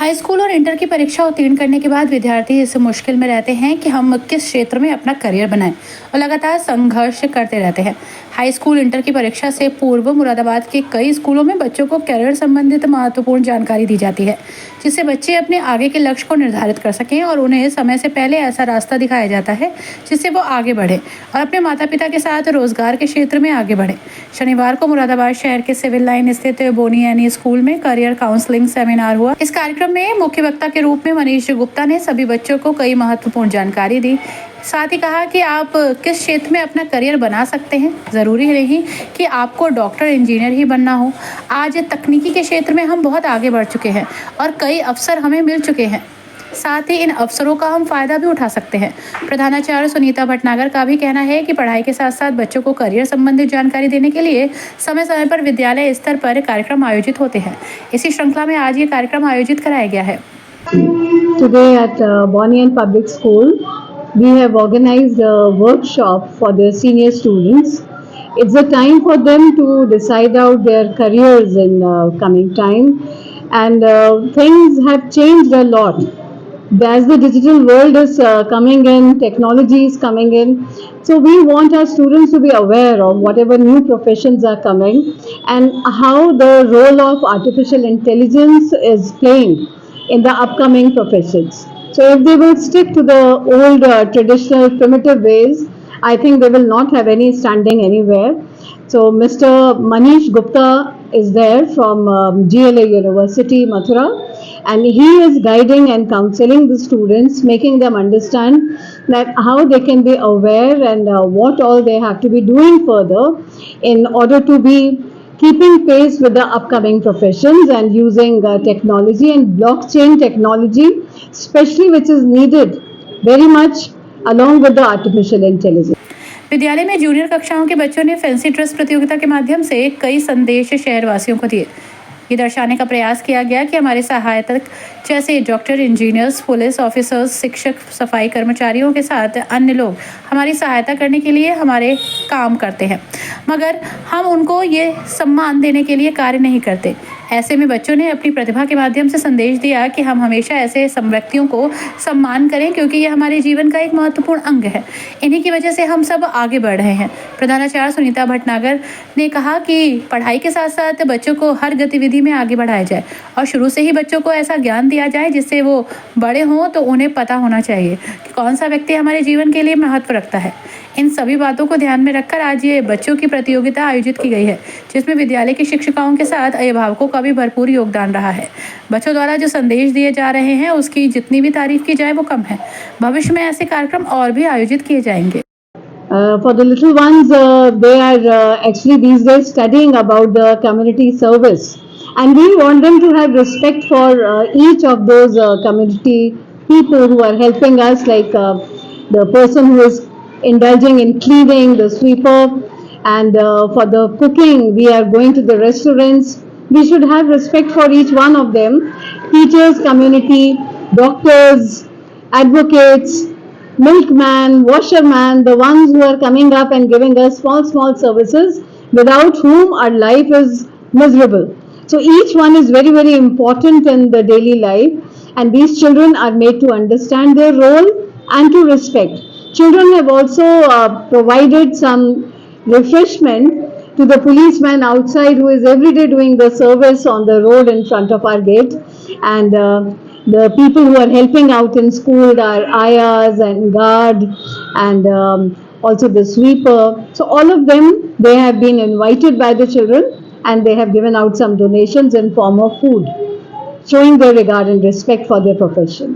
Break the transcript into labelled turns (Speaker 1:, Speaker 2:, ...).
Speaker 1: High school और inter की परीक्षा उत्तीर्ण करने के बाद विद्यार्थी इस मुश्किल में रहते हैं कि हम किस क्षेत्र में अपना करियर बनाएं और लगातार संघर्ष करते रहते हैं। हाई स्कूल इंटर की परीक्षा से पूर्व मुरादाबाद के कई स्कूलों में बच्चों को करियर संबंधित महत्वपूर्ण जानकारी दी जाती है, जिससे बच्चे अपने आगे के लक्ष्य को निर्धारित कर सकें और उन्हें समय से पहले ऐसा रास्ता दिखाया जाता है जिससे वो आगे बढ़े और अपने माता पिता के साथ रोजगार के क्षेत्र में आगे बढ़े। शनिवार को मुरादाबाद शहर के सिविल लाइन स्थित बोनियानी स्कूल में करियर काउंसलिंग सेमिनार हुआ। इस कार्यक्रम में मुख्य वक्ता के रूप में मनीष गुप्ता ने सभी बच्चों को कई महत्वपूर्ण जानकारी दी। साथ ही कहा कि आप किस क्षेत्र में अपना करियर बना सकते हैं, जरूरी नहीं कि आपको डॉक्टर इंजीनियर ही बनना हो। आज तकनीकी के क्षेत्र में हम बहुत आगे बढ़ चुके हैं और कई अवसर हमें मिल चुके हैं, साथ ही इन अवसरों का हम फायदा भी उठा सकते हैं। प्रधानाचार्य सुनीता भटनागर का भी कहना है कि पढ़ाई के साथ साथ बच्चों को करियर संबंधित जानकारी देने के लिए समय समय पर विद्यालय स्तर पर कार्यक्रम आयोजित होते हैं। इसी श्रृंखला में आज ये कार्यक्रम आयोजित कराया गया है।
Speaker 2: Today at Bonian Public School, we have organized a workshop for the senior students. It's a time for them to decide out their careers in coming time, and things have changed a lot. As the digital world is coming in, technology is coming in, so we want our students to be aware of whatever new professions are coming and how the role of artificial intelligence is playing in the upcoming professions. So if they will stick to the old traditional primitive ways, I think they will not have any standing anywhere. So Mr. Manish Gupta is there from GLA University, Mathura, and he is guiding and counseling the students, making them understand that how they can be aware and what all they have to be doing further in order to be keeping pace with the upcoming professions and using technology and blockchain technology, especially which is needed very much along with the artificial intelligence.
Speaker 1: विद्यालय में junior कक्षाओं के बच्चों ने fancy dress प्रतियोगिता के माध्यम से कई संदेश शहरवासियों को दिए। ये दर्शाने का प्रयास किया गया कि हमारे सहायक जैसे डॉक्टर, इंजीनियर्स, पुलिस ऑफिसर्स, शिक्षक, सफाई कर्मचारियों के साथ अन्य लोग हमारी सहायता करने के लिए हमारे काम करते हैं, मगर हम उनको ये सम्मान देने के लिए कार्य नहीं करते। ऐसे में बच्चों ने अपनी प्रतिभा के माध्यम से संदेश दिया कि हम हमेशा ऐसे व्यक्तियों को सम्मान करें, क्योंकि ये हमारे जीवन का एक महत्वपूर्ण अंग है। इन्हीं की वजह से हम सब आगे बढ़ रहे हैं। प्रधानाचार्य सुनीता भटनागर ने कहा कि पढ़ाई के साथ साथ बच्चों को हर गतिविधि में आगे बढ़ाया जाए और शुरू से ही बच्चों को ऐसा ज्ञान दिया जाए जिससे वो बड़े हों तो उन्हें पता होना चाहिए कि कौन सा व्यक्ति हमारे जीवन के लिए महत्व रखता है। इन सभी बातों को ध्यान में रखकर आज ये बच्चों की प्रतियोगिता आयोजित की गई है, जिसमें विद्यालय की शिक्षिकाओं के साथ अभिभावकों का भी भरपूर योगदान रहा है। बच्चों द्वारा जो संदेश दिए जा रहे हैं उसकी जितनी भी तारीफ की जाए वो कम है। भविष्य में ऐसे कार्यक्रम और भी आयोजित किए जाएंगे।
Speaker 2: For the little ones, they are actually these days studying about the community service, and we want them to have respect for each of those community people who are helping us, like the person who is indulging in cleaning, the sweeper, and for the cooking, we are going to the restaurants. We should have respect for each one of them. Teachers, community, doctors, advocates, milkman, washerman, the ones who are coming up and giving us small services, without whom our life is miserable. So each one is very important in the daily life, and these children are made to understand their role and to respect. Children have also provided some refreshment to the policeman outside who is every day doing the service on the road in front of our gate, and the people who are helping out in school are ayahs and guard and also the sweeper. So all of them, they have been invited by the children and they have given out some donations in form of food, showing their regard and respect for their profession.